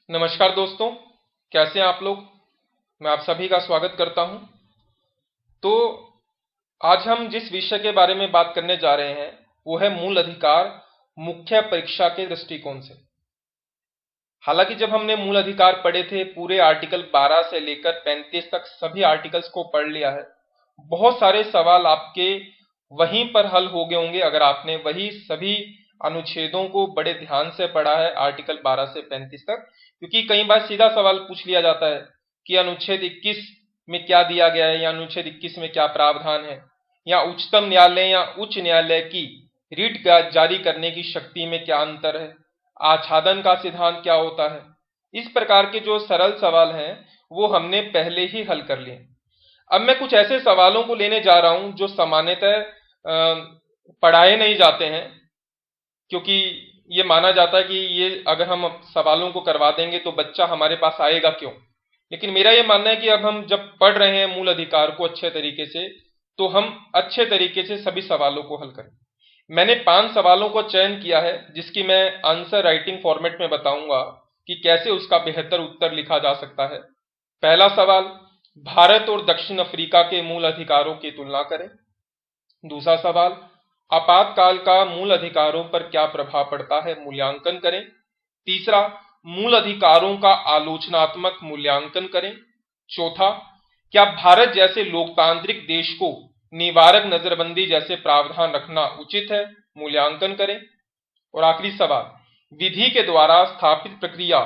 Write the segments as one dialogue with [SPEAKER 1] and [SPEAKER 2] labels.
[SPEAKER 1] नमस्कार दोस्तों, कैसे हैं आप लोग। मैं आप सभी का स्वागत करता हूं। तो आज हम जिस विषय के बारे में बात करने जा रहे हैं वो है मूल अधिकार मुख्य परीक्षा के दृष्टिकोण से। हालांकि जब हमने मूल अधिकार पढ़े थे, पूरे आर्टिकल 12 से लेकर 35 तक सभी आर्टिकल्स को पढ़ लिया है। बहुत सारे सवाल आपके वहीं पर हल हो गए होंगे अगर आपने वही सभी अनुच्छेदों को बड़े ध्यान से पढ़ा है, आर्टिकल 12 से 35 तक। क्योंकि कई बार सीधा सवाल पूछ लिया जाता है कि अनुच्छेद 21 में क्या दिया गया है या अनुच्छेद 21 में क्या प्रावधान है, या उच्चतम न्यायालय या उच्च न्यायालय की रिट जारी करने की शक्ति में क्या अंतर है, आच्छादन का सिद्धांत क्या होता है। इस प्रकार के जो सरल सवाल हैं वो हमने पहले ही हल कर लिए। अब मैं कुछ ऐसे सवालों को लेने जा रहा हूं जो सामान्यतः पढ़ाए नहीं जाते हैं, क्योंकि ये माना जाता है कि ये अगर हम सवालों को करवा देंगे तो बच्चा हमारे पास आएगा क्यों। लेकिन मेरा ये मानना है कि अब हम जब पढ़ रहे हैं मूल अधिकार को अच्छे तरीके से, तो हम अच्छे तरीके से सभी सवालों को हल करें। मैंने 5 सवालों को चयन किया है जिसकी मैं आंसर राइटिंग फॉर्मेट में बताऊंगा कि कैसे उसका बेहतर उत्तर लिखा जा सकता है। पहला सवाल, भारत और दक्षिण अफ्रीका के मूल अधिकारों की तुलना करें। दूसरा सवाल, आपातकाल का मूल अधिकारों पर क्या प्रभाव पड़ता है, मूल्यांकन करें। तीसरा, मूल अधिकारों का आलोचनात्मक मूल्यांकन करें। चौथा, क्या भारत जैसे लोकतांत्रिक देश को निवारक नजरबंदी जैसे प्रावधान रखना उचित है, मूल्यांकन करें। और आखिरी सवाल, विधि के द्वारा स्थापित प्रक्रिया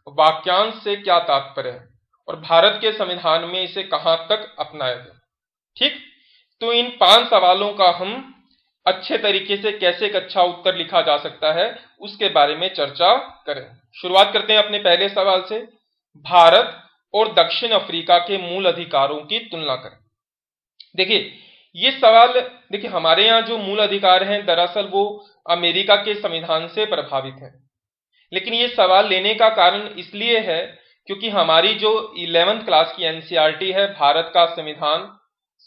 [SPEAKER 1] वाक्यांश से क्या तात्पर्य है और भारत के संविधान में इसे कहां तक अपनाया गया। ठीक, तो इन 5 सवालों का हम अच्छे तरीके से कैसे एक अच्छा उत्तर लिखा जा सकता है उसके बारे में चर्चा करें। शुरुआत करते हैं अपने पहले सवाल से, भारत और दक्षिण अफ्रीका के मूल अधिकारों की तुलना करें। देखिए ये सवाल, देखिए हमारे यहाँ जो मूल अधिकार हैं दरअसल वो अमेरिका के संविधान से प्रभावित हैं। लेकिन ये सवाल लेने का कारण इसलिए है क्योंकि हमारी जो 11th क्लास की एनसीईआरटी है, भारत का संविधान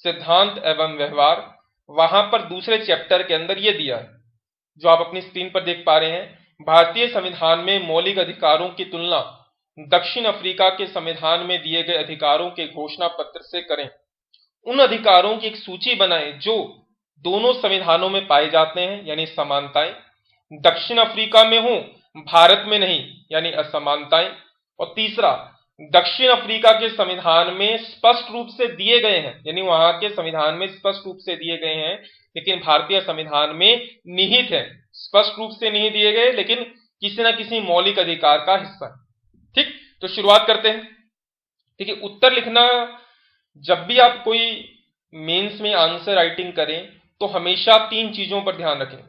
[SPEAKER 1] सिद्धांत एवं व्यवहार, वहां पर दूसरे चैप्टर के अंदर ये दिया है जो आप अपनी स्क्रीन पर देख पा रहे हैं। भारतीय संविधान में मौलिक अधिकारों की तुलना दक्षिण अफ्रीका के संविधान में दिए गए अधिकारों के घोषणा पत्र से करें। उन अधिकारों की एक सूची बनाएं जो दोनों संविधानों में पाए जाते हैं, यानी समानताएं, दक्षिण अफ्रीका में हो भारत में नहीं, यानी असमानताएं। और तीसरा, दक्षिण अफ्रीका के संविधान में स्पष्ट रूप से दिए गए हैं, यानी वहां के संविधान में स्पष्ट रूप से दिए गए हैं लेकिन भारतीय संविधान में निहित है, स्पष्ट रूप से नहीं दिए गए लेकिन किसी न किसी मौलिक अधिकार का हिस्सा है। ठीक, तो शुरुआत करते हैं। ठीक है, उत्तर लिखना, जब भी आप कोई मेंस में आंसर राइटिंग करें तो हमेशा 3 चीजों पर ध्यान रखें।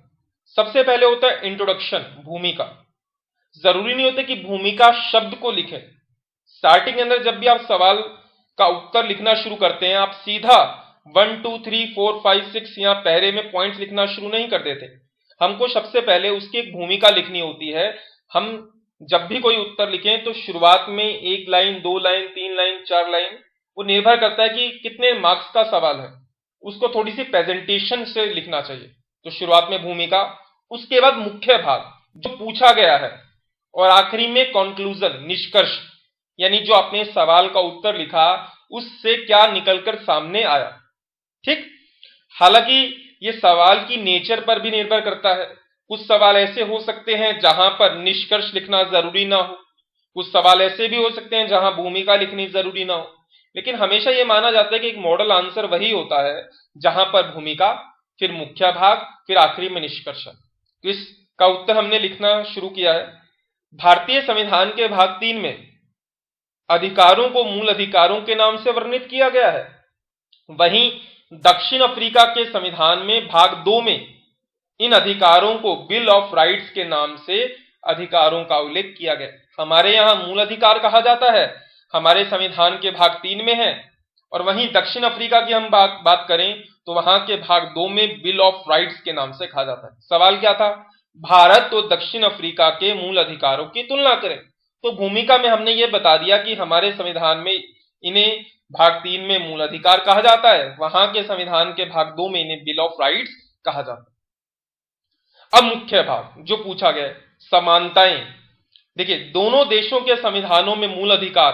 [SPEAKER 1] सबसे पहले होता है इंट्रोडक्शन, भूमिका। जरूरी नहीं होता कि भूमिका शब्द को लिखें। स्टार्टिंग के अंदर जब भी आप सवाल का उत्तर लिखना शुरू करते हैं, आप सीधा 1 2 3 4 5 6 या पहले में पॉइंट्स लिखना शुरू नहीं कर देते। हमको सबसे पहले उसकी एक भूमिका लिखनी होती है। हम जब भी कोई उत्तर लिखें तो शुरुआत में 1 लाइन, 2 लाइन, 3 लाइन, 4 लाइन, वो निर्भर करता है कि कितने मार्क्स का सवाल है, उसको थोड़ी सी प्रेजेंटेशन से लिखना चाहिए। तो शुरुआत में भूमिका, उसके बाद मुख्य भाग जो पूछा गया है, और आखिरी में कंक्लूजन, निष्कर्ष, यानी जो आपने सवाल का उत्तर लिखा उससे क्या निकलकर सामने आया। ठीक, हालांकि ये सवाल की नेचर पर भी निर्भर करता है। कुछ सवाल ऐसे हो सकते हैं जहां पर निष्कर्ष लिखना जरूरी ना हो, कुछ सवाल ऐसे भी हो सकते हैं जहां भूमिका लिखनी जरूरी ना हो। लेकिन हमेशा ये माना जाता है कि एक मॉडल आंसर वही होता है जहां पर भूमिका, फिर मुख्य भाग, फिर आखिरी में निष्कर्ष। तो इसका उत्तर हमने लिखना शुरू किया है। भारतीय संविधान के भाग 3 में अधिकारों को मूल अधिकारों के नाम से वर्णित किया गया है। वहीं दक्षिण अफ्रीका के संविधान में भाग 2 में इन अधिकारों को बिल ऑफ राइट्स के नाम से अधिकारों का उल्लेख किया गया। हमारे यहां मूल अधिकार कहा जाता है, हमारे संविधान के भाग 3 में है, और वहीं दक्षिण अफ्रीका की हम बात करें तो वहां के भाग 2 में बिल ऑफ राइट्स के नाम से कहा जाता है। सवाल क्या था, भारत और दक्षिण अफ्रीका के मूल अधिकारों की तुलना करें। तो भूमिका में हमने ये बता दिया कि हमारे संविधान में इन्हें भाग 3 में मूल अधिकार कहा जाता है, वहां के संविधान के भाग 2 में इन्हें बिल ऑफ राइट्स कहा जाता है। अब मुख्य भाग जो पूछा गया, समानताएं, देखिए, दोनों देशों के संविधानों में मूल अधिकार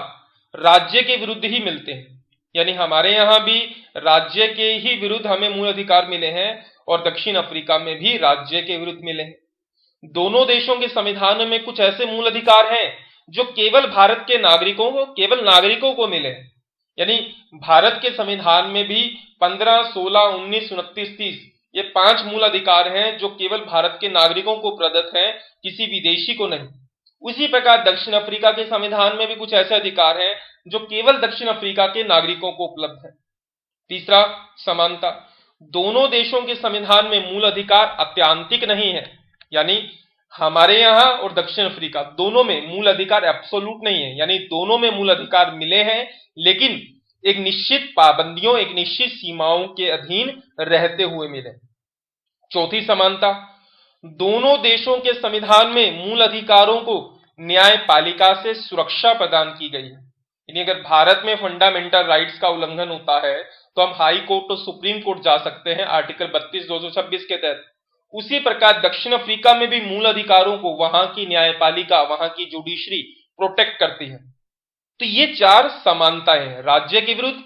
[SPEAKER 1] राज्य के विरुद्ध ही मिलते हैं। यानी हमारे यहां भी राज्य के ही विरुद्ध हमें मूल अधिकार मिले हैं और दक्षिण अफ्रीका में भी राज्य के विरुद्ध मिले हैं। दोनों देशों के संविधान में कुछ ऐसे मूल अधिकार हैं जो केवल भारत के नागरिकों को, केवल नागरिकों को मिले हैं। यानी भारत के संविधान में भी 15, 16, 19, 29, 30 ये 5 मूल अधिकार हैं जो केवल भारत के नागरिकों को प्रदत्त हैं, किसी विदेशी को नहीं। उसी प्रकार दक्षिण अफ्रीका के संविधान में भी कुछ ऐसे अधिकार हैं जो केवल दक्षिण अफ्रीका के नागरिकों को उपलब्ध है। तीसरा, समानता। दोनों देशों के संविधान में मूल अधिकार आत्यांतिक नहीं है। यानी हमारे यहां और दक्षिण अफ्रीका दोनों में मूल अधिकार एब्सोल्यूट नहीं है। यानी दोनों में मूल अधिकार मिले हैं, लेकिन एक निश्चित पाबंदियों, एक निश्चित सीमाओं के अधीन रहते हुए मिले। चौथी समानता, दोनों देशों के संविधान में मूल अधिकारों को न्यायपालिका से सुरक्षा प्रदान की गई है। यानी अगर भारत में फंडामेंटल राइट्स का उल्लंघन होता है तो हम हाई कोर्ट और सुप्रीम कोर्ट जा सकते हैं आर्टिकल 32/226 के तहत। उसी प्रकार दक्षिण अफ्रीका में भी मूल अधिकारों को वहां की न्यायपालिका, वहां की जुडिशरी प्रोटेक्ट करती है। तो ये 4 समानताएं हैं। राज्य के विरुद्ध,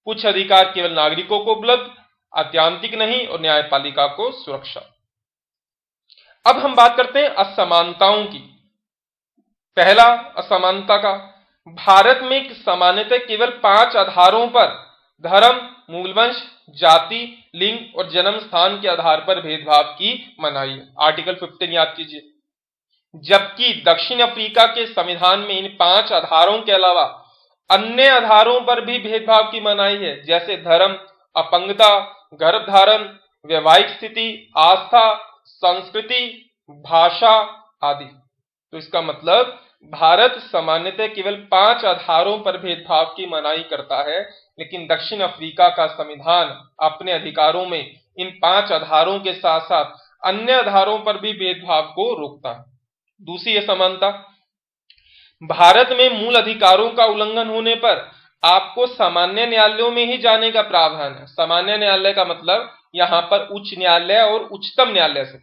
[SPEAKER 1] कुछ अधिकार केवल नागरिकों को उपलब्ध, आत्यांतिक नहीं और न्यायपालिका को सुरक्षा। अब हम बात करते हैं असमानताओं की। पहला असमानता का, भारत में सामान्यतः केवल 5 आधारों पर धर्म, मूलवंश, जाति, लिंग और जन्म स्थान के आधार पर भेदभाव की मनाही है। आर्टिकल 15 याद कीजिए। जबकि दक्षिण अफ्रीका के संविधान में इन 5 आधारों के अलावा अन्य आधारों पर भी भेदभाव की मनाही है, जैसे धर्म, अपंगता, गर्भधारण, वैवाहिक स्थिति, आस्था, संस्कृति, भाषा आदि। तो इसका मतलब भारत सामान्यतः केवल 5 आधारों पर भेदभाव की मनाही करता है, लेकिन दक्षिण अफ्रीका का संविधान अपने अधिकारों में इन 5 आधारों के साथ साथ अन्य आधारों पर भी भेदभाव को रोकता है। दूसरी असमानता, भारत में मूल अधिकारों का उल्लंघन होने पर आपको सामान्य न्यायालयों में ही जाने का प्रावधान है। सामान्य न्यायालय का मतलब यहां पर उच्च न्यायालय और उच्चतम न्यायालय से,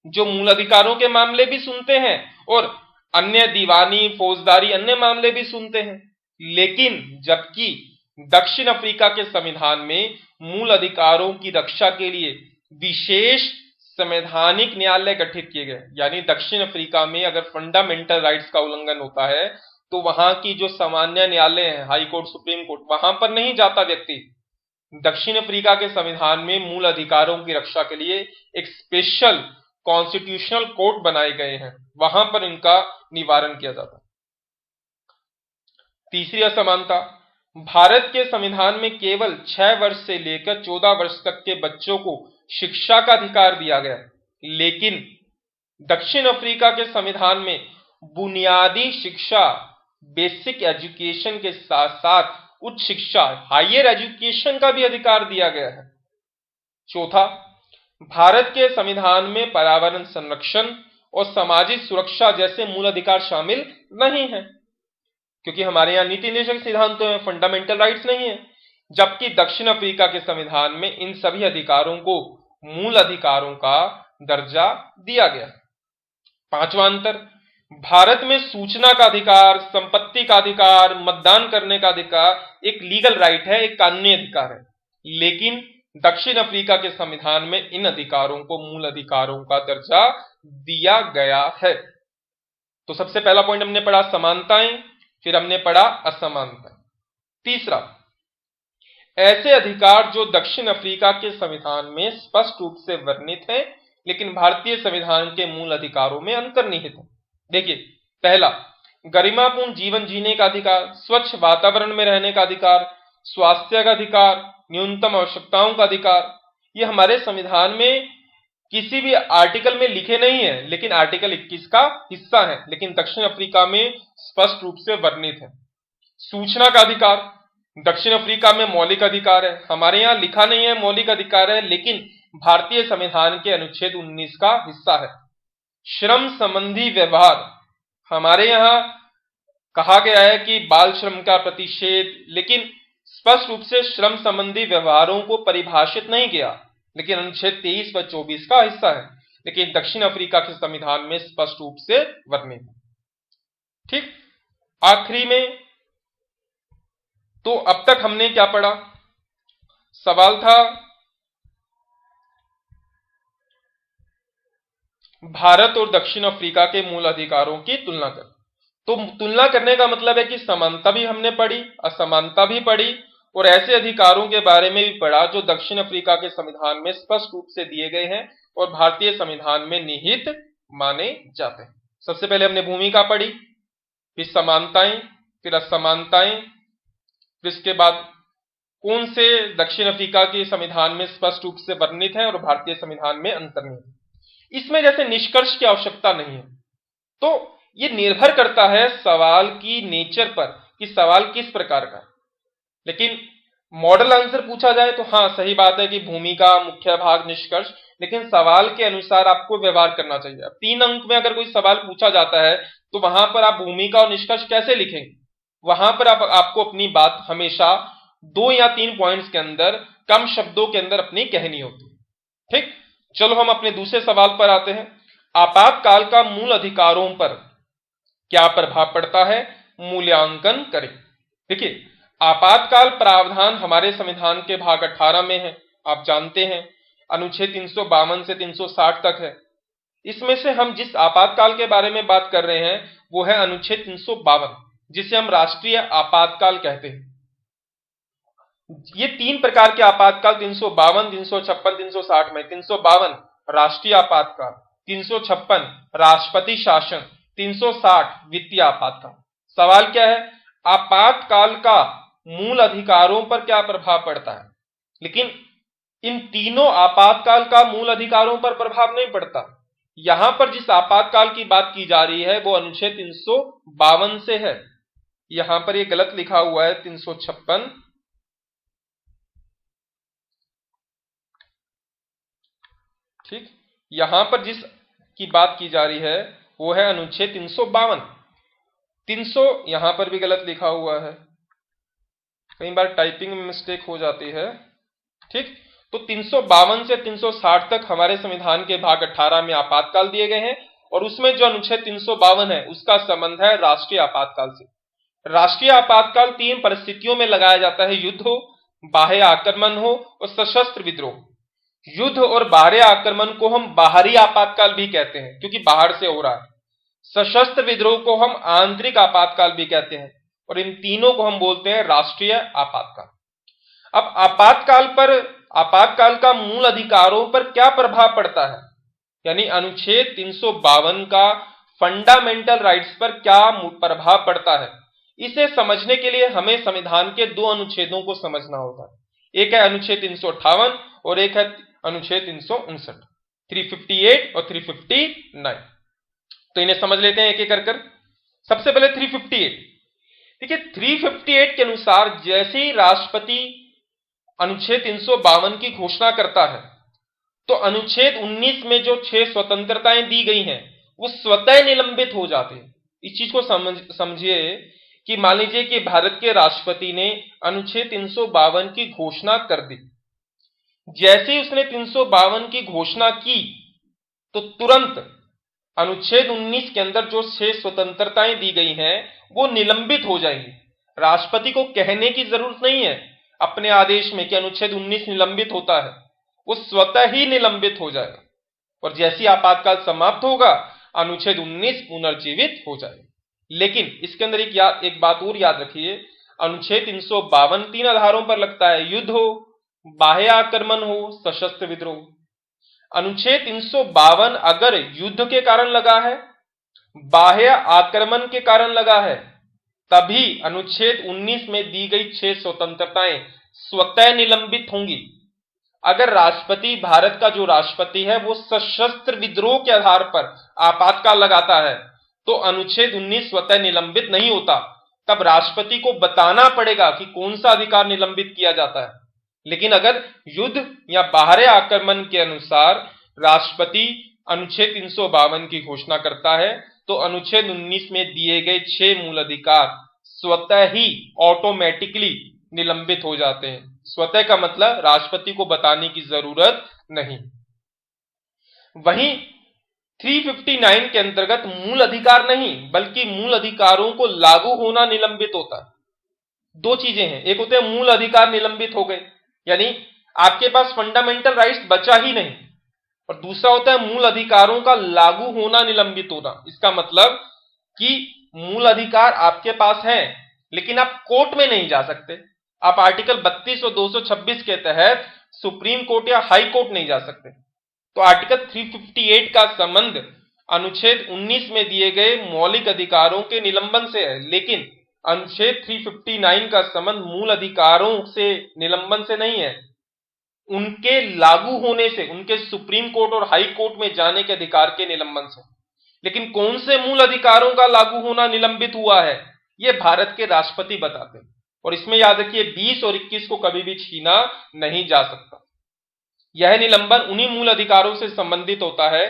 [SPEAKER 1] जो मूल अधिकारों के मामले भी सुनते हैं और अन्य दीवानी, फौजदारी अन्य मामले भी सुनते हैं। लेकिन जबकि दक्षिण अफ्रीका के संविधान में मूल अधिकारों की रक्षा के लिए विशेष संवैधानिक न्यायालय गठित किए गए। यानी दक्षिण अफ्रीका में अगर फंडामेंटल राइट्स का उल्लंघन होता है तो वहां की जो सामान्य न्यायालय है, हाई कोर्ट, सुप्रीम कोर्ट, वहां पर नहीं जाता व्यक्ति। दक्षिण अफ्रीका के संविधान में मूल अधिकारों की रक्षा के लिए एक स्पेशल कॉन्स्टिट्यूशनल कोर्ट बनाए गए हैं, वहां पर इनका निवारण किया जाता है। तीसरी असमानता, भारत के संविधान में केवल 6 वर्ष से लेकर 14 वर्ष तक के बच्चों को शिक्षा का अधिकार दिया गया, लेकिन दक्षिण अफ्रीका के संविधान में बुनियादी शिक्षा, बेसिक एजुकेशन के साथ साथ उच्च शिक्षा, हायर एजुकेशन का भी अधिकार दिया गया है। चौथा, भारत के संविधान में पर्यावरण संरक्षण और सामाजिक सुरक्षा जैसे मूल अधिकार शामिल नहीं है, क्योंकि हमारे यहाँ नीति निर्देशक सिद्धांतों में फंडामेंटल राइट्स नहीं है। जबकि दक्षिण अफ्रीका के संविधान में इन सभी अधिकारों को मूल अधिकारों का दर्जा दिया गया। पांचवा अंतर, भारत में सूचना का अधिकार, संपत्ति का अधिकार, मतदान करने का अधिकार एक लीगल राइट है, एक कानूनी अधिकार है, लेकिन दक्षिण अफ्रीका के संविधान में इन अधिकारों को मूल अधिकारों का दर्जा दिया गया है। तो सबसे पहला पॉइंट हमने पढ़ा समानताएं, फिर हमने पढ़ा असमानता। तीसरा, ऐसे अधिकार जो दक्षिण अफ्रीका के संविधान में स्पष्ट रूप से वर्णित हैं, लेकिन भारतीय संविधान के मूल अधिकारों में अंतर्निहित है। देखिए, पहला, गरिमापूर्ण जीवन जीने का अधिकार, स्वच्छ वातावरण में रहने का अधिकार, स्वास्थ्य का अधिकार, न्यूनतम आवश्यकताओं का अधिकार। ये हमारे संविधान में किसी भी आर्टिकल में लिखे नहीं है, लेकिन आर्टिकल 21 का हिस्सा है, लेकिन दक्षिण अफ्रीका में स्पष्ट रूप से वर्णित है। सूचना का अधिकार दक्षिण अफ्रीका में मौलिक अधिकार है, हमारे यहाँ लिखा नहीं है मौलिक अधिकार है, लेकिन भारतीय संविधान के अनुच्छेद 19 का हिस्सा है। श्रम संबंधी व्यवहार, हमारे यहाँ कहा गया है कि बाल श्रम का प्रतिषेध, लेकिन स्पष्ट रूप से श्रम संबंधी व्यवहारों को परिभाषित नहीं किया, लेकिन अनुच्छेद 23 व 24 का हिस्सा है, लेकिन दक्षिण अफ्रीका के संविधान में स्पष्ट रूप से वर्णित है। ठीक, आखिरी में तो अब तक हमने क्या पढ़ा? सवाल था भारत और दक्षिण अफ्रीका के मूल अधिकारों की तुलना कर। तो तुलना करने का मतलब है कि समानता भी हमने पढ़ी, असमानता भी पढ़ी, और ऐसे अधिकारों के बारे में भी पढ़ा जो दक्षिण अफ्रीका के संविधान में स्पष्ट रूप से दिए गए हैं और भारतीय संविधान में निहित माने जाते हैं। सबसे पहले हमने भूमिका पढ़ी, फिर समानताएं, फिर असमानताएं, फिर इसके बाद कौन से दक्षिण अफ्रीका के संविधान में स्पष्ट रूप से वर्णित है और भारतीय संविधान में अंतर्निहित है। इसमें जैसे निष्कर्ष की आवश्यकता नहीं है, तो ये निर्भर करता है सवाल की नेचर पर कि सवाल किस प्रकार का। लेकिन मॉडल आंसर पूछा जाए तो हाँ, सही बात है कि भूमिका, मुख्य भाग, निष्कर्ष, लेकिन सवाल के अनुसार आपको व्यवहार करना चाहिए। अब 3 अंक में अगर कोई सवाल पूछा जाता है तो वहां पर आप भूमिका और निष्कर्ष कैसे लिखेंगे? वहां पर आपको अपनी बात हमेशा 2 या 3 पॉइंट्स के अंदर, कम शब्दों के अंदर अपनी कहनी होती है। ठीक, चलो हम अपने दूसरे सवाल पर आते हैं। आपातकाल का मूल अधिकारों पर क्या प्रभाव पड़ता है? मूल्यांकन करें। देखिए, आपातकाल प्रावधान हमारे संविधान के भाग 18 में है, आप जानते हैं, अनुच्छेद 352 से 360 तक है। इसमें से हम जिस आपातकाल के बारे में बात कर रहे हैं वो है अनुच्छेद 352, जिसे हम राष्ट्रीय आपातकाल कहते हैं। ये 3 प्रकार के आपातकाल 352, 356, 360 में 352 राष्ट्रीय आपातकाल, 356 राष्ट्रपति शासन, 360 वित्तीय आपातकाल। सवाल क्या है? आपातकाल का मूल अधिकारों पर क्या प्रभाव पड़ता है? लेकिन इन तीनों आपातकाल का मूल अधिकारों पर प्रभाव नहीं पड़ता। यहां पर जिस आपातकाल की बात की जा रही है वो अनुच्छेद 352 से है। यहां पर ये गलत लिखा हुआ है 356, ठीक, यहां पर जिस की बात की जा रही है वो है अनुच्छेद 352। 300 यहां पर भी गलत लिखा हुआ है, कई बार टाइपिंग में मिस्टेक हो जाती है। ठीक, तो 352 से 360 तक हमारे संविधान के भाग 18 में आपातकाल दिए गए हैं, और उसमें जो अनुच्छेद 352 है उसका संबंध है राष्ट्रीय आपातकाल से। राष्ट्रीय आपातकाल 3 परिस्थितियों में लगाया जाता है: युद्ध हो, बाह्य आक्रमण हो और सशस्त्र विद्रोह। युद्ध और बाह्य आक्रमण को हम बाहरी आपातकाल भी कहते हैं क्योंकि बाहर से हो रहा है। सशस्त्र विद्रोह को हम आंतरिक आपातकाल भी कहते हैं, और इन तीनों को हम बोलते हैं राष्ट्रीय आपातकाल। अब आपातकाल का मूल अधिकारों पर क्या प्रभाव पड़ता है, यानी अनुच्छेद 352 का फंडामेंटल राइट्स पर क्या प्रभाव पड़ता है, इसे समझने के लिए हमें संविधान के 2 अनुच्छेदों को समझना होगा। एक है अनुच्छेद 358 और एक है अनुच्छेद 359, 358 और 359। तो इन्हें समझ लेते हैं एक एक कर। सबसे पहले 358। देखिए, 358 के अनुसार जैसे ही राष्ट्रपति अनुच्छेद 352 की घोषणा करता है तो अनुच्छेद 19 में जो 6 स्वतंत्रताएं दी गई हैं वो स्वतः निलंबित हो जाते हैं। इस चीज को समझिए कि मान लीजिए कि भारत के राष्ट्रपति ने अनुच्छेद 352 की घोषणा कर दी। जैसे ही उसने 352 की घोषणा की तो तुरंत अनुच्छेद 19 के अंदर जो 6 स्वतंत्रताएं दी गई हैं वो निलंबित हो जाएंगी। राष्ट्रपति को कहने की जरूरत नहीं है अपने आदेश में कि अनुच्छेद 19 निलंबित होता है, वो स्वतः ही निलंबित हो जाएगा, और जैसी आपातकाल समाप्त होगा अनुच्छेद 19 पुनर्जीवित हो जाएगा। लेकिन इसके अंदर एक बात और याद रखिए, अनुच्छेद 352 3 आधारों पर लगता है: युद्ध हो, बाह्य आक्रमण हो, सशस्त्र विद्रोह। अनुच्छेद 352 अगर युद्ध के कारण लगा है, बाह्य आक्रमण के कारण लगा है, तभी अनुच्छेद 19 में दी गई 6 स्वतंत्रताएं स्वतः निलंबित होंगी। अगर राष्ट्रपति, भारत का जो राष्ट्रपति है, वो सशस्त्र विद्रोह के आधार पर आपातकाल लगाता है तो अनुच्छेद 19 स्वतः निलंबित नहीं होता। तब राष्ट्रपति को बताना पड़ेगा कि कौन सा अधिकार निलंबित किया जाता है। लेकिन अगर युद्ध या बाहरी आक्रमण के अनुसार राष्ट्रपति अनुच्छेद 352 की घोषणा करता है तो अनुच्छेद 19 में दिए गए 6 मूल अधिकार स्वतः ही ऑटोमेटिकली निलंबित हो जाते हैं। स्वतः का मतलब राष्ट्रपति को बताने की जरूरत नहीं। वहीं 359 के अंतर्गत मूल अधिकार नहीं बल्कि मूल अधिकारों को लागू होना निलंबित होता है। दो चीजें हैं, एक होते हैं मूल अधिकार निलंबित हो गए, यानी आपके पास फंडामेंटल राइट्स बचा ही नहीं, और दूसरा होता है मूल अधिकारों का लागू होना निलंबित होना। इसका मतलब कि मूल अधिकार आपके पास हैं लेकिन आप कोर्ट में नहीं जा सकते। आप आर्टिकल 32 और 226 के तहत सुप्रीम कोर्ट या हाई कोर्ट नहीं जा सकते। तो आर्टिकल 358 का संबंध अनुच्छेद 19 में दिए गए मौलिक अधिकारों के निलंबन से है, लेकिन अनुच्छेद 359 का संबंध मूल अधिकारों से निलंबन से नहीं है, उनके लागू होने से, उनके सुप्रीम कोर्ट और हाई कोर्ट में जाने के अधिकार के निलंबन से। लेकिन कौन से मूल अधिकारों का लागू होना निलंबित हुआ है, यह भारत के राष्ट्रपति बताते हैं, और इसमें याद रखिए 20 और 21 को कभी भी छीना नहीं जा सकता। यह निलंबन उन्हीं मूल अधिकारों से संबंधित होता है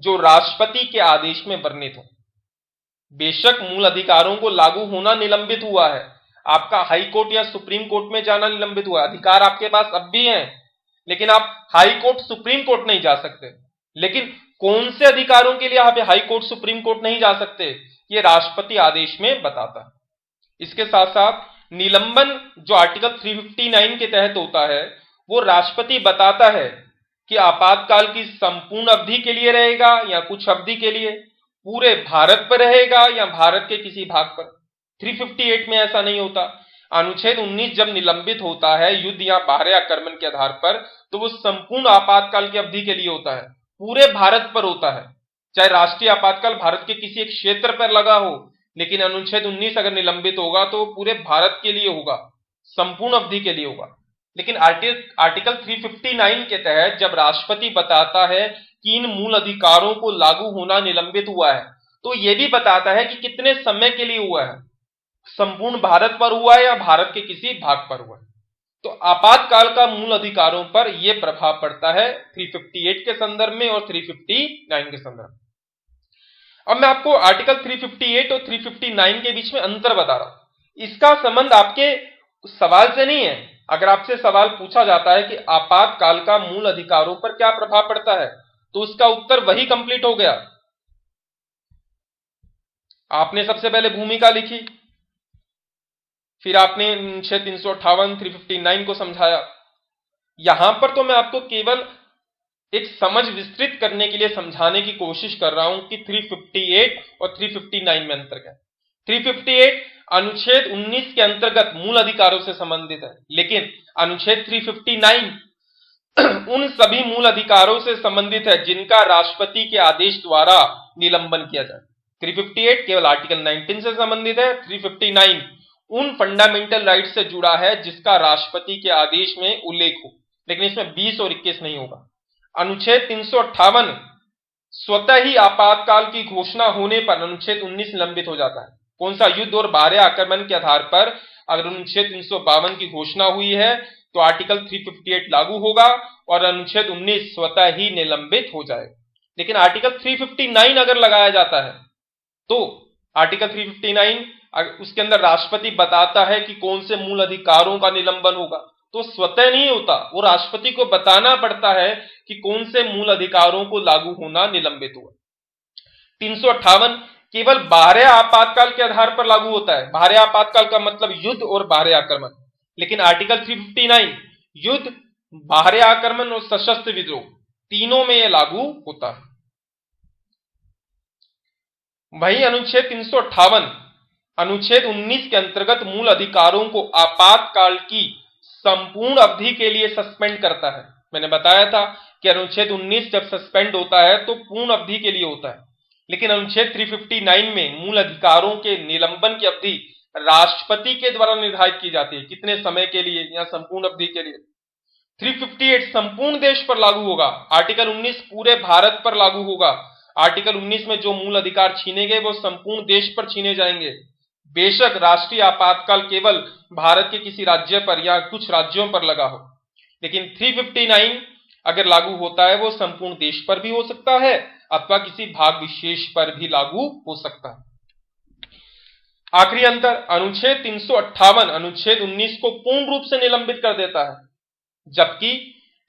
[SPEAKER 1] जो राष्ट्रपति के आदेश में वर्णित हो। बेशक मूल अधिकारों को लागू होना निलंबित हुआ है, आपका हाई कोर्ट या सुप्रीम कोर्ट में जाना निलंबित हुआ है, अधिकार आपके पास अब भी हैं, लेकिन आप हाई कोर्ट सुप्रीम कोर्ट नहीं जा सकते। लेकिन कौन से अधिकारों के लिए आप हाई कोर्ट सुप्रीम कोर्ट नहीं जा सकते, यह राष्ट्रपति आदेश में बताता है। इसके साथ साथ निलंबन जो आर्टिकल 359 के तहत होता है, वो राष्ट्रपति बताता है कि आपातकाल की संपूर्ण अवधि के लिए रहेगा या कुछ अवधि के लिए, पूरे भारत पर रहेगा या भारत के किसी भाग पर। 358 में ऐसा नहीं होता। अनुच्छेद 19 जब निलंबित होता है युद्ध या बाहरी आक्रमण के आधार पर, तो वो संपूर्ण आपातकाल की अवधि के लिए होता है, पूरे भारत पर होता है। चाहे राष्ट्रीय आपातकाल भारत के किसी एक क्षेत्र पर लगा हो, लेकिन अनुच्छेद 19 अगर निलंबित होगा तो पूरे भारत के लिए होगा, संपूर्ण अवधि के लिए होगा। लेकिन आर्टिकल 359 के तहत जब राष्ट्रपति बताता है कि इन मूल अधिकारों को लागू होना निलंबित हुआ है, तो यह भी बताता है कि कितने समय के लिए हुआ है, संपूर्ण भारत पर हुआ है या भारत के किसी भाग पर हुआ है। तो आपातकाल का मूल अधिकारों पर यह प्रभाव पड़ता है 358 के संदर्भ में और 359 के संदर्भ में। अब मैं आपको आर्टिकल 358 और 359 के बीच में अंतर बता रहा हूं। इसका संबंध आपके सवाल से नहीं है। अगर आपसे सवाल पूछा जाता है कि आपातकाल का मूल अधिकारों पर क्या प्रभाव पड़ता है, तो उसका उत्तर वही कंप्लीट हो गया। आपने सबसे पहले भूमिका लिखी, फिर आपने अनुच्छेद 358, 359 को समझाया। यहां पर तो मैं आपको केवल एक समझ विस्तृत करने के लिए समझाने की कोशिश कर रहा हूं कि 358 और 359 में अंतर क्या है। 358 अनुच्छेद 19 के अंतर्गत मूल अधिकारों से संबंधित है, लेकिन अनुच्छेद 359 उन सभी मूल अधिकारों से संबंधित है जिनका राष्ट्रपति के आदेश द्वारा निलंबन किया जाए। 358 केवल आर्टिकल 19 से संबंधित है, 359 उन फंडामेंटल राइट से जुड़ा है जिसका राष्ट्रपति के आदेश में उल्लेख हो, लेकिन इसमें 20 और 21 नहीं होगा। अनुच्छेद 358 स्वतः ही आपातकाल की घोषणा होने पर अनुच्छेद 19 निलंबित हो जाता है। कौन सा? युद्ध और बाहरी आक्रमण के आधार पर अगर अनुच्छेद 352 की घोषणा हुई है तो आर्टिकल 358 लागू होगा और अनुच्छेद 19 स्वतः ही निलंबित हो जाएगा। लेकिन आर्टिकल 359 अगर लगाया जाता है तो आर्टिकल 359 उसके अंदर राष्ट्रपति बताता है कि कौन से मूल अधिकारों का निलंबन होगा, तो स्वतः नहीं होता, वो राष्ट्रपति को बताना पड़ता है कि कौन से मूल अधिकारों को लागू होना निलंबित हुआ। 358 केवल बाहरी आपातकाल के आधार पर लागू होता है। बाहरी आपातकाल का मतलब युद्ध और बाहरी आक्रमण, लेकिन आर्टिकल 359 युद्ध, बाहरी आक्रमण और सशस्त्र विद्रोह तीनों में यह लागू होता है। वहीं अनुच्छेद 358 अनुच्छेद 19 के अंतर्गत मूल अधिकारों को आपातकाल की संपूर्ण अवधि के लिए सस्पेंड करता है। मैंने बताया था कि अनुच्छेद 19 जब सस्पेंड होता है तो पूर्ण अवधि के लिए होता है, लेकिन अनुच्छेद 359 में मूल अधिकारों के निलंबन की अवधि राष्ट्रपति के द्वारा निर्धारित की जाती है, कितने समय के लिए या संपूर्ण अवधि के लिए। 358 संपूर्ण देश पर लागू होगा, आर्टिकल 19 पूरे भारत पर लागू होगा। आर्टिकल 19 में जो मूल अधिकार छीने गए वो संपूर्ण देश पर छीने जाएंगे। बेशक राष्ट्रीय आपातकाल केवल भारत के किसी राज्य पर या कुछ राज्यों पर लगा हो, लेकिन 359 अगर लागू होता है वो संपूर्ण देश पर भी हो सकता है अथवा किसी भाग विशेष पर भी लागू हो सकता है। आखिरी अंतर, अनुच्छेद 358 अनुच्छेद 19 को पूर्ण रूप से निलंबित कर देता है, जबकि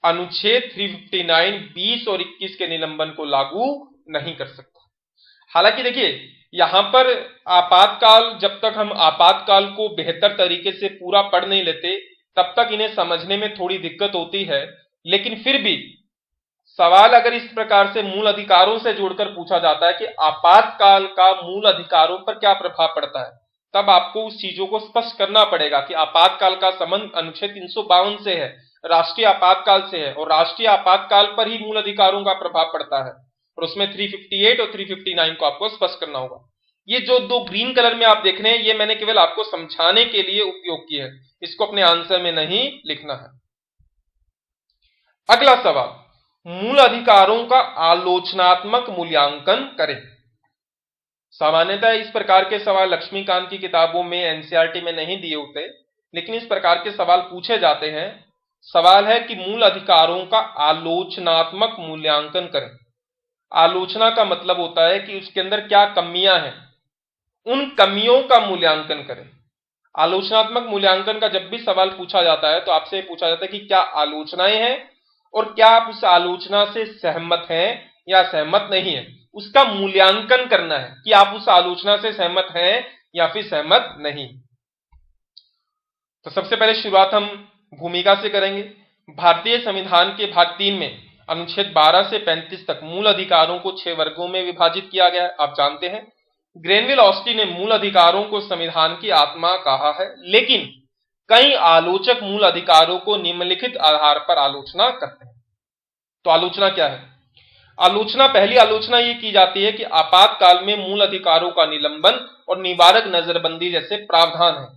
[SPEAKER 1] अनुच्छेद 359 20 और 21 के निलंबन को लागू नहीं कर सकता। हालांकि देखिए, यहां पर आपातकाल, जब तक हम आपातकाल को बेहतर तरीके से पूरा पढ़ नहीं लेते तब तक इन्हें समझने में थोड़ी दिक्कत होती है। लेकिन फिर भी सवाल अगर इस प्रकार से मूल अधिकारों से जोड़कर पूछा जाता है कि आपातकाल का मूल अधिकारों पर क्या प्रभाव पड़ता है, तब आपको उस चीजों को स्पष्ट करना पड़ेगा कि आपातकाल का संबंध अनुच्छेद 352 से है, राष्ट्रीय आपातकाल से है, और राष्ट्रीय आपातकाल पर ही मूल अधिकारों का प्रभाव पड़ता है, और उसमें 358 और 359 को आपको स्पष्ट करना होगा। ये जो दो ग्रीन कलर में आप देख रहे हैं, ये मैंने केवल आपको समझाने के लिए उपयोग किए हैं, इसको अपने आंसर में नहीं लिखना है। अगला सवाल, मूल अधिकारों का आलोचनात्मक मूल्यांकन करें। सामान्यतः इस प्रकार के सवाल लक्ष्मीकांत की किताबों में, एनसीईआरटी में नहीं दिए होते, लेकिन इस प्रकार के सवाल पूछे जाते हैं। सवाल है कि मूल अधिकारों का आलोचनात्मक मूल्यांकन करें। आलोचना का मतलब होता है कि उसके अंदर क्या कमियां हैं, उन कमियों का मूल्यांकन करें। आलोचनात्मक मूल्यांकन का जब भी सवाल पूछा जाता है तो आपसे पूछा जाता है कि क्या आलोचनाएं हैं और क्या आप उस आलोचना से सहमत हैं या सहमत नहीं है, उसका मूल्यांकन करना है कि आप उस आलोचना से सहमत हैं या फिर सहमत नहीं। तो सबसे पहले शुरुआत हम भूमिका से करेंगे। भारतीय संविधान के भाग 3 में अनुच्छेद 12 से 35 तक मूल अधिकारों को 6 वर्गों में विभाजित किया गया है, आप जानते हैं। ग्रेनविल ऑस्टी ने मूल अधिकारों को संविधान की आत्मा कहा है, लेकिन कई आलोचक मूल अधिकारों को निम्नलिखित आधार पर आलोचना करते हैं। तो आलोचना क्या है? आलोचना, पहली आलोचना ये की जाती है कि आपातकाल में मूल अधिकारों का निलंबन और निवारक नजरबंदी जैसे प्रावधान है।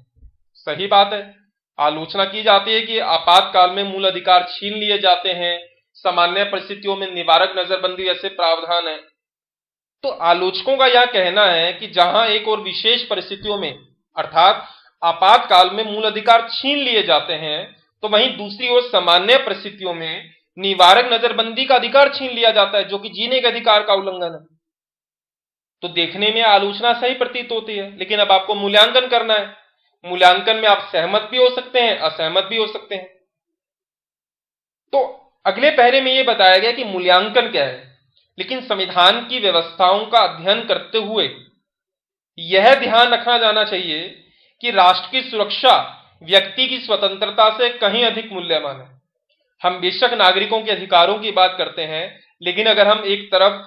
[SPEAKER 1] सही बात है, आलोचना की जाती है कि आपातकाल में मूल अधिकार छीन लिए जाते हैं, सामान्य परिस्थितियों में निवारक नजरबंदी जैसे प्रावधान है। तो आलोचकों का यह कहना है कि जहां एक और विशेष परिस्थितियों में अर्थात आपातकाल में मूल अधिकार छीन लिए जाते हैं, तो वहीं दूसरी ओर सामान्य परिस्थितियों में निवारक नजरबंदी का अधिकार छीन लिया जाता है, जो कि जीने के अधिकार का उल्लंघन है। तो देखने में आलोचना सही प्रतीत होती है, लेकिन अब आपको मूल्यांकन करना है। मूल्यांकन में आप सहमत भी हो सकते हैं, असहमत भी हो सकते हैं। तो अगले पहरे में यह बताया गया कि मूल्यांकन क्या है, लेकिन संविधान की व्यवस्थाओं का अध्ययन करते हुए यह ध्यान रखा जाना चाहिए कि राष्ट्र की सुरक्षा व्यक्ति की स्वतंत्रता से कहीं अधिक मूल्यवान है। हम बेशक नागरिकों के अधिकारों की बात करते हैं, लेकिन अगर हम एक तरफ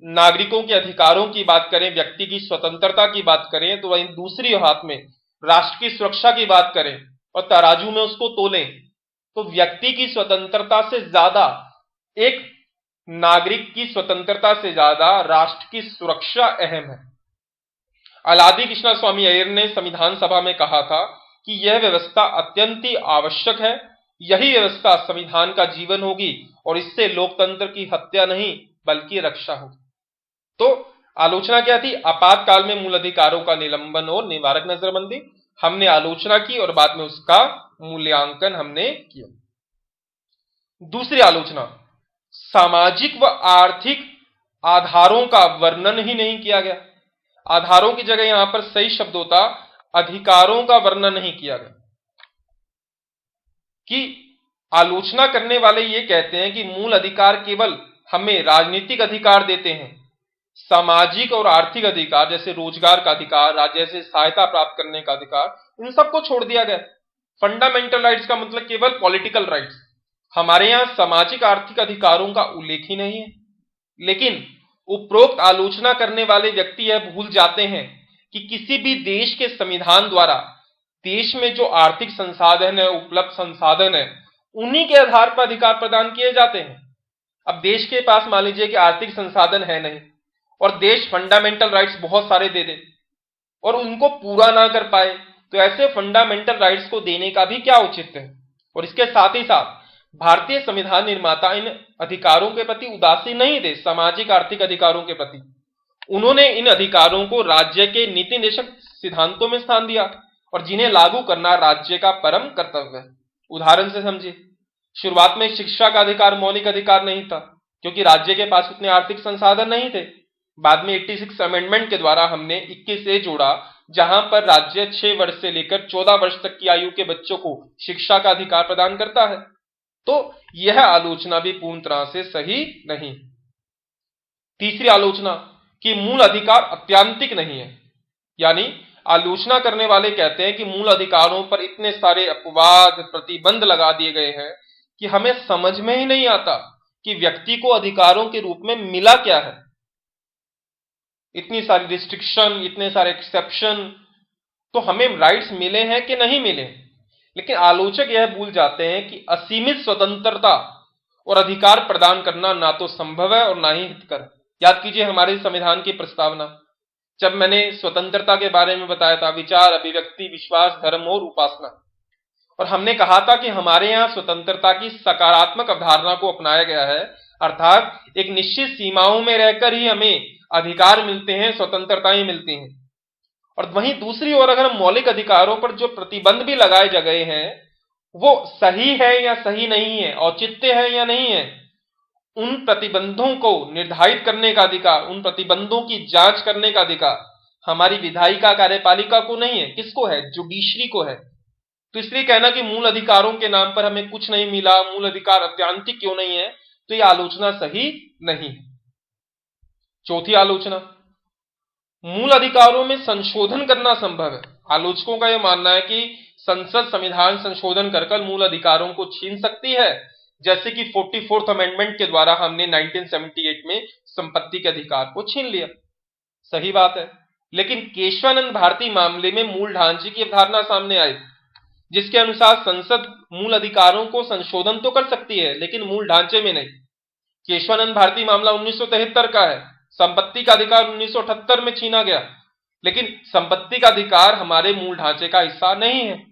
[SPEAKER 1] नागरिकों के अधिकारों की बात करें, व्यक्ति की स्वतंत्रता की बात करें, तो वहीं दूसरी हाथ में राष्ट्र की सुरक्षा की बात करें और तराजू में उसको तोलें, तो व्यक्ति की स्वतंत्रता से ज्यादा, एक नागरिक की स्वतंत्रता से ज्यादा राष्ट्र की सुरक्षा अहम है। अलादी कृष्णा स्वामी अय्यर ने संविधान सभा में कहा था कि यह व्यवस्था अत्यंत ही आवश्यक है, यही व्यवस्था संविधान का जीवन होगी और इससे लोकतंत्र की हत्या नहीं बल्कि रक्षा होगी। तो आलोचना क्या थी? आपातकाल में मूल अधिकारों का निलंबन और निवारक नजरबंदी। हमने आलोचना की और बाद में उसका मूल्यांकन हमने किया। दूसरी आलोचना, सामाजिक व आर्थिक आधारों का वर्णन ही नहीं किया गया। आधारों की जगह यहां पर सही शब्द होता अधिकारों का वर्णन नहीं किया गया। कि आलोचना करने वाले ये कहते हैं कि मूल अधिकार केवल हमें राजनीतिक अधिकार देते हैं, सामाजिक और आर्थिक अधिकार जैसे रोजगार का अधिकार, राज्य से सहायता प्राप्त करने का अधिकार, इन सबको छोड़ दिया गया। फंडामेंटल राइट्स का मतलब केवल पॉलिटिकल राइट्स। हमारे यहां सामाजिक आर्थिक अधिकारों का उल्लेख ही नहीं है। लेकिन उपरोक्त आलोचना करने वाले व्यक्ति यह भूल जाते हैं कि किसी भी देश के संविधान द्वारा देश में जो आर्थिक संसाधन है, उपलब्ध संसाधन है, उन्हीं के आधार पर अधिकार प्रदान किए जाते हैं। अब देश के पास मान लीजिए कि आर्थिक संसाधन है नहीं और देश फंडामेंटल राइट्स बहुत सारे दे दे और उनको पूरा ना कर पाए, तो ऐसे फंडामेंटल राइट्स को देने का भी क्या उचित है? और इसके साथ ही साथ भारतीय संविधान निर्माता इन अधिकारों के प्रति उदासीन नहीं थे, सामाजिक आर्थिक अधिकारों के प्रति। उन्होंने इन अधिकारों को राज्य के नीति निर्देशक सिद्धांतों में स्थान दिया और जिन्हें लागू करना राज्य का परम कर्तव्य है। उदाहरण से समझिए, शुरुआत में शिक्षा का अधिकार मौलिक अधिकार नहीं था क्योंकि राज्य के पास उतने आर्थिक संसाधन नहीं थे। बाद में 86 अमेंडमेंट के द्वारा हमने 21A जोड़ा, जहां पर राज्य 6 वर्ष से लेकर 14 वर्ष तक की आयु के बच्चों को शिक्षा का अधिकार प्रदान करता है। तो यह आलोचना भी पूर्ण तरह से सही नहीं। तीसरी आलोचना कि मूल अधिकार अत्यांतिक नहीं है, यानी आलोचना करने वाले कहते हैं कि मूल अधिकारों पर इतने सारे अपवाद प्रतिबंध लगा दिए गए हैं कि हमें समझ में ही नहीं आता कि व्यक्ति को अधिकारों के रूप में मिला क्या है। इतनी सारी रिस्ट्रिक्शन, इतने सारे एक्सेप्शन, तो हमें राइट्स मिले हैं कि नहीं मिले। लेकिन आलोचक यह भूल जाते हैं कि असीमित स्वतंत्रता और अधिकार प्रदान करना ना तो संभव है और ना ही हितकर। याद कीजिए हमारे संविधान की प्रस्तावना, जब मैंने स्वतंत्रता के बारे में बताया था, विचार, अभिव्यक्ति, विश्वास, धर्म और उपासना, और हमने कहा था कि हमारे यहाँ स्वतंत्रता की सकारात्मक अवधारणा को अपनाया गया है, अर्थात एक निश्चित सीमाओं में रहकर ही हमें अधिकार मिलते हैं, स्वतंत्रताएं मिलती हैं। और वहीं दूसरी ओर अगर हम मौलिक अधिकारों पर जो प्रतिबंध भी लगाए गए हैं वो सही है या सही नहीं है, औचित्य है या नहीं है, उन प्रतिबंधों को निर्धारित करने का अधिकार, उन प्रतिबंधों की जांच करने का अधिकार हमारी विधायिका कार्यपालिका को नहीं है। किसको है? जुडिशरी को है। तो इसलिए कहना कि मूल अधिकारों के नाम पर हमें कुछ नहीं मिला, मूल अधिकार अत्यांतिक क्यों नहीं है, तो यह आलोचना सही नहीं। चौथी आलोचना, मूल अधिकारों में संशोधन करना संभव है। आलोचकों का यह मानना है कि संसद संविधान संशोधन कर मूल अधिकारों को छीन सकती है, जैसे कि 44th अमेंडमेंट के द्वारा हमने 1978 में संपत्ति के अधिकार को छीन लिया। सही बात है, लेकिन केशवानंद भारती मामले में मूल ढांचे की अवधारणा सामने आई, जिसके अनुसार संसद मूल अधिकारों को संशोधन तो कर सकती है लेकिन मूल ढांचे में नहीं। केशवानंद भारती मामला 1973 का है, संपत्ति का अधिकार 1978 में छीना गया, लेकिन संपत्ति का अधिकार हमारे मूल ढांचे का हिस्सा नहीं है।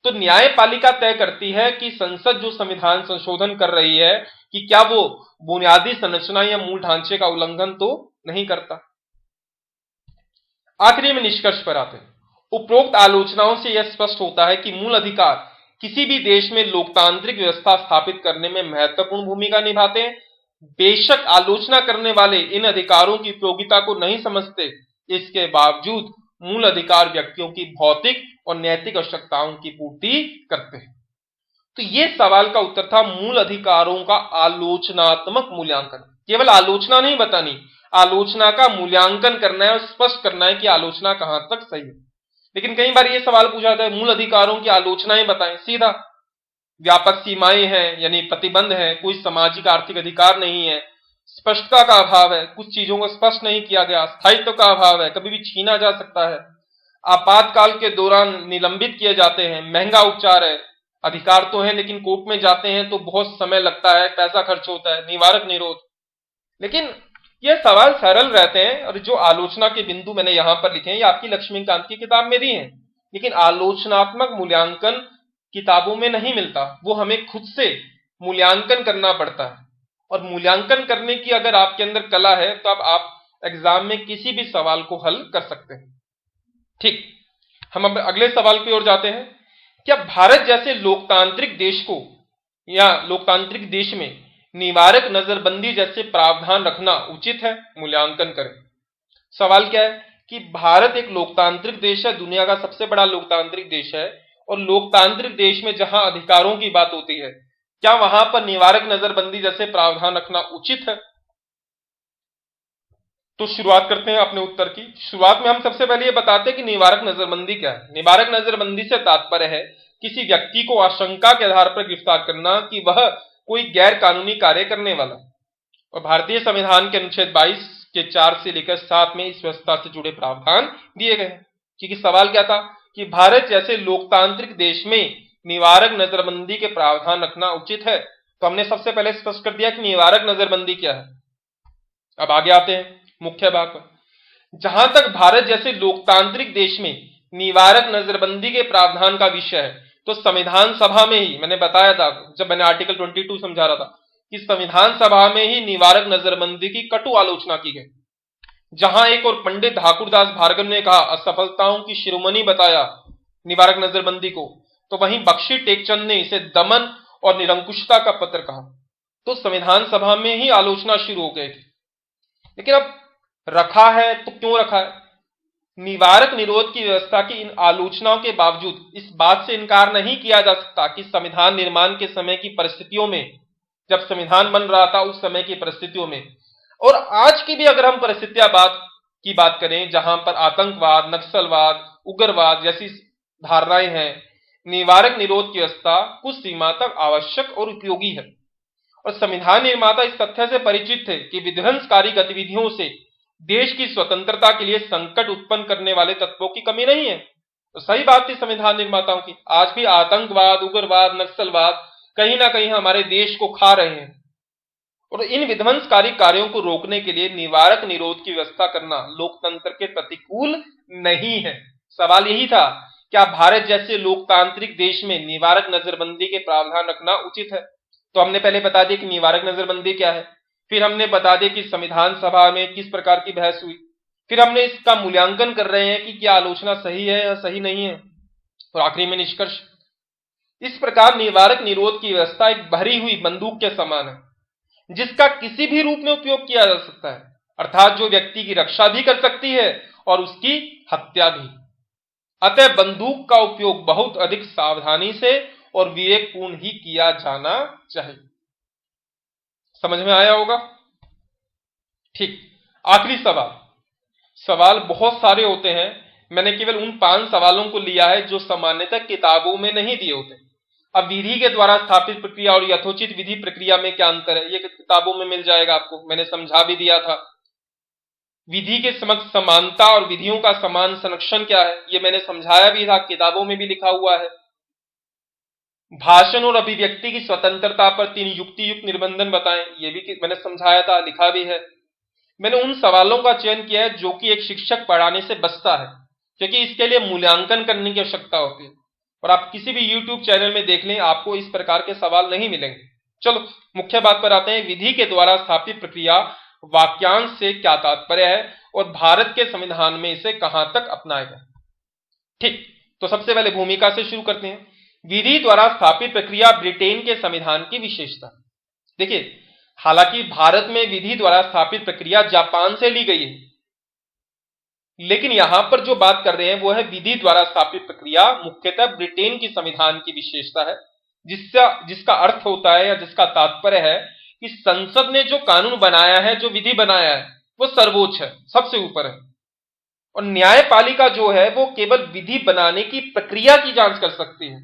[SPEAKER 1] तो न्यायपालिका तय करती है कि संसद जो संविधान संशोधन कर रही है कि क्या वो बुनियादी संरचना या मूल ढांचे का उल्लंघन तो नहीं करता। आखिरी में निष्कर्ष पर आते हैं। उपरोक्त आलोचनाओं से यह स्पष्ट होता है कि मूल अधिकार किसी भी देश में लोकतांत्रिक व्यवस्था स्थापित करने में महत्वपूर्ण भूमिका निभाते हैं। बेशक आलोचना करने वाले इन अधिकारों की उपयोगिता को नहीं समझते, इसके बावजूद मूल अधिकार व्यक्तियों की भौतिक और नैतिक आवश्यकताओं की पूर्ति करते हैं। तो यह सवाल का उत्तर था मूल अधिकारों का आलोचनात्मक मूल्यांकन। केवल आलोचना नहीं बतानी, आलोचना का मूल्यांकन करना है और स्पष्ट करना है कि आलोचना कहां तक सही है। लेकिन कई बार यह सवाल पूछा जाता है मूल अधिकारों की आलोचनाएं बताएं, सीधा व्यापक सीमाएं हैं यानी प्रतिबंध है, कोई सामाजिक आर्थिक अधिकार नहीं है, स्पष्टता का अभाव है, कुछ चीजों को स्पष्ट नहीं किया गया, स्थायित्व का अभाव है, कभी भी छीना जा सकता है, आपातकाल के दौरान निलंबित किए जाते हैं, महंगा उपचार है, अधिकार तो है लेकिन कोर्ट में जाते हैं तो बहुत समय लगता है, पैसा खर्च होता है, निवारक निरोध। लेकिन ये सवाल सरल रहते हैं और जो आलोचना के बिंदु मैंने यहां पर लिखे हैं ये आपकी लक्ष्मीकांत की किताब में दी हैं, लेकिन आलोचनात्मक मूल्यांकन किताबों में नहीं मिलता, वो हमें खुद से मूल्यांकन करना पड़ता है। और मूल्यांकन करने की अगर आपके अंदर कला है तो अब आप एग्जाम में किसी भी सवाल को हल कर सकते हैं। ठीक, हम अब अगले सवाल की ओर जाते हैं। क्या भारत जैसे लोकतांत्रिक देश को या लोकतांत्रिक देश में निवारक नजरबंदी जैसे प्रावधान रखना उचित है? मूल्यांकन करें। सवाल क्या है कि भारत एक लोकतांत्रिक देश है, दुनिया का सबसे बड़ा लोकतांत्रिक देश है, और लोकतांत्रिक देश में जहां अधिकारों की बात होती है क्या वहां पर निवारक नजरबंदी जैसे प्रावधान रखना उचित है? तो शुरुआत करते हैं अपने उत्तर की। शुरुआत में हम सबसे पहले ये बताते हैं कि निवारक नजरबंदी क्या है। निवारक नजरबंदी से तात्पर्य है किसी व्यक्ति को आशंका के आधार पर गिरफ्तार करना कि वह कोई गैर कानूनी कार्य करने वाला। और भारतीय संविधान के अनुच्छेद 22 के 4 से लेकर 7 में इस व्यवस्था से जुड़े प्रावधान दिए गए हैं। क्योंकि सवाल क्या था कि भारत जैसे लोकतांत्रिक देश में निवारक नजरबंदी के प्रावधान रखना उचित है, तो हमने सबसे पहले स्पष्ट कर दिया कि निवारक नजरबंदी क्या है। अब आगे आते हैं मुख्य भाग पर। जहां तक भारत जैसे लोकतांत्रिक देश में निवारक नजरबंदी के प्रावधान का विषय है तो संविधान सभा में ही, मैंने बताया था जब मैंने आर्टिकल 22 समझा रहा था, कि संविधान सभा में ही निवारक नजरबंदी की कटु आलोचना की गई। जहां एक और पंडित ठाकुरदास भार्गव ने कहा असफलताओं की शिरोमणि बताया निवारक नजरबंदी को, तो वहीं बख्शी टेकचंद ने इसे दमन और निरंकुशता का पत्र कहा। तो संविधान सभा में ही आलोचना शुरू हो गई थी। लेकिन अब रखा है तो क्यों रखा है? निवारक निरोध की व्यवस्था की इन आलोचनाओं के बावजूद इस बात से इनकार नहीं किया जा सकता कि संविधान निर्माण के समय की परिस्थितियों में, जब संविधान बन रहा था उस समय की परिस्थितियों में, और आज की भी अगर हम परिस्थितियां की बात करें, जहां पर आतंकवाद, नक्सलवाद, उग्रवाद जैसी धारणाएं हैं, निवारक निरोध की व्यवस्था कुछ सीमा तक आवश्यक और उपयोगी है। और संविधान निर्माता इस तथ्य से परिचित थे कि विध्वंसकारी गतिविधियों से देश की स्वतंत्रता के लिए संकट उत्पन्न करने वाले तत्वों की कमी नहीं है। तो सही बात थी संविधान निर्माताओं की। आज भी आतंकवाद, उग्रवाद, नक्सलवाद कहीं ना कहीं हमारे देश को खा रहे हैं, और इन विध्वंसकारी कार्यों को रोकने के लिए निवारक निरोध की व्यवस्था करना लोकतंत्र के प्रतिकूल नहीं है। सवाल यही था, क्या भारत जैसे लोकतांत्रिक देश में निवारक नजरबंदी के प्रावधान रखना उचित है? तो हमने पहले बता दिया कि निवारक नजरबंदी क्या है, फिर हमने बता दिया कि संविधान सभा में किस प्रकार की बहस हुई, फिर हमने इसका मूल्यांकन कर रहे हैं कि क्या आलोचना सही है या सही नहीं है, और आखिरी में निष्कर्ष। इस प्रकार निवारक निरोध की व्यवस्था एक भरी हुई बंदूक के समान है, जिसका किसी भी रूप में उपयोग किया जा सकता है, अर्थात जो व्यक्ति की रक्षा भी कर सकती है और उसकी हत्या भी। अतः बंदूक का उपयोग बहुत अधिक सावधानी से और विवेकपूर्ण ही किया जाना चाहिए। समझ में आया होगा? ठीक। आखिरी सवाल बहुत सारे होते हैं, मैंने केवल उन 5 सवालों को लिया है जो सामान्यतः किताबों में नहीं दिए होते। अब विधि के द्वारा स्थापित प्रक्रिया और यथोचित विधि प्रक्रिया में क्या अंतर है, ये किताबों में मिल जाएगा आपको, मैंने समझा भी दिया था। विधि के समक्ष समानता और विधियों का समान संरक्षण क्या है, ये मैंने समझाया भी था, किताबों में भी लिखा हुआ है। भाषण और अभिव्यक्ति की स्वतंत्रता पर 3 युक्ति युक्त निबंधन बताएं, ये भी मैंने समझाया था, लिखा भी है। मैंने उन सवालों का चयन किया है जो कि एक शिक्षक पढ़ाने से बचता है, क्योंकि इसके लिए मूल्यांकन करने की आवश्यकता होती है, और आप किसी भी YouTube चैनल में देख लें, आपको इस प्रकार के सवाल नहीं मिलेंगे। चलो मुख्य बात पर आते हैं। विधि के द्वारा स्थापित प्रक्रिया वाक्यांश से क्या तात्पर्य है और भारत के संविधान में इसे कहां तक अपनाया गया? ठीक, तो सबसे पहले भूमिका से शुरू करते हैं। विधि द्वारा स्थापित प्रक्रिया ब्रिटेन के संविधान की विशेषता। देखिए, हालांकि भारत में विधि द्वारा स्थापित प्रक्रिया जापान से ली गई है, लेकिन यहां पर जो बात कर रहे हैं वो है विधि द्वारा स्थापित प्रक्रिया मुख्यतः ब्रिटेन की संविधान की विशेषता है, जिसका अर्थ होता है या जिसका तात्पर्य है कि संसद ने जो कानून बनाया है, जो विधि बनाया है, वो सर्वोच्च है, सबसे ऊपर है। और न्यायपालिका जो है वो केवल विधि बनाने की प्रक्रिया की जांच कर सकती है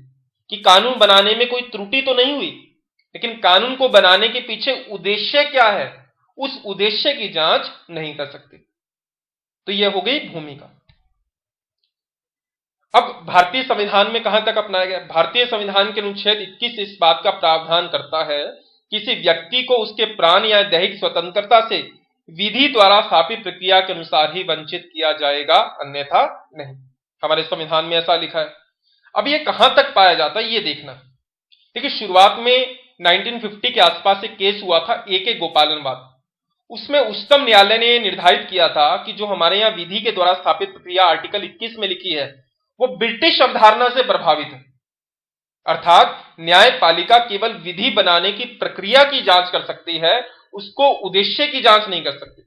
[SPEAKER 1] कि कानून बनाने में कोई त्रुटि तो नहीं हुई, लेकिन कानून को बनाने के पीछे उद्देश्य क्या है, उस उद्देश्य की जांच नहीं कर सकती। तो यह हो गई भूमिका। अब भारतीय संविधान में कहां तक अपनाया गया? भारतीय संविधान के अनुच्छेद 21 इस बात का प्रावधान करता है, किसी व्यक्ति को उसके प्राण या दैहिक स्वतंत्रता से विधि द्वारा स्थापित प्रक्रिया के अनुसार ही वंचित किया जाएगा, अन्यथा नहीं। हमारे संविधान में ऐसा लिखा है। अब यह कहां तक पाया जाता है ये देखना। देखिए, शुरुआत में 1950 के आसपास एक केस हुआ था, ए.के. गोपालनवाद। उसमें उच्चतम न्यायालय ने निर्धारित किया था कि जो हमारे यहां विधि के द्वारा स्थापित प्रक्रिया आर्टिकल 21 में लिखी है वो ब्रिटिश अवधारणा से प्रभावित है, अर्थात न्यायपालिका केवल विधि बनाने की प्रक्रिया की जांच कर सकती है, उसको उद्देश्य की जांच नहीं कर सकती।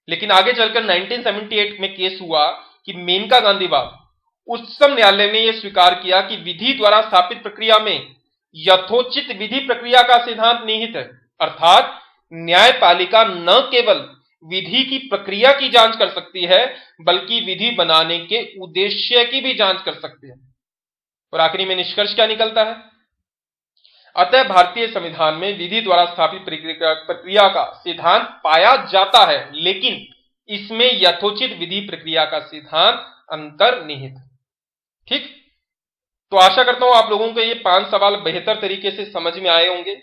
[SPEAKER 1] लेकिन आगे चलकर 1978 में केस हुआ कि मेनका गांधीवाद। उच्चतम न्यायालय ने यह स्वीकार किया कि विधि द्वारा स्थापित प्रक्रिया में यथोचित विधि प्रक्रिया का सिद्धांत निहित है, अर्थात न्यायपालिका न केवल विधि की प्रक्रिया की जांच कर सकती है बल्कि विधि बनाने के उद्देश्य की भी जांच कर सकती है। और आखिरी में निष्कर्ष क्या निकलता है? अतः भारतीय संविधान में विधि द्वारा स्थापित प्रक्रिया का सिद्धांत पाया जाता है, लेकिन इसमें यथोचित विधि प्रक्रिया का सिद्धांत अंतर्निहित है। ठीक, तो आशा करता हूं आप लोगों को ये 5 सवाल बेहतर तरीके से समझ में आए होंगे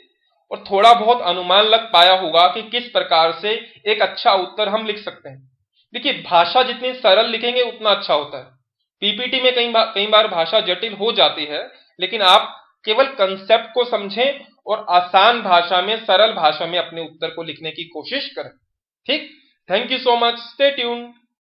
[SPEAKER 1] और थोड़ा बहुत अनुमान लग पाया होगा कि किस प्रकार से एक अच्छा उत्तर हम लिख सकते हैं। देखिए, भाषा जितनी सरल लिखेंगे उतना अच्छा होता है। पीपीटी में कई बार भाषा जटिल हो जाती है, लेकिन आप केवल कंसेप्ट को समझें और आसान भाषा में, सरल भाषा में अपने उत्तर को लिखने की कोशिश करें। ठीक, thank you so much, stay tuned.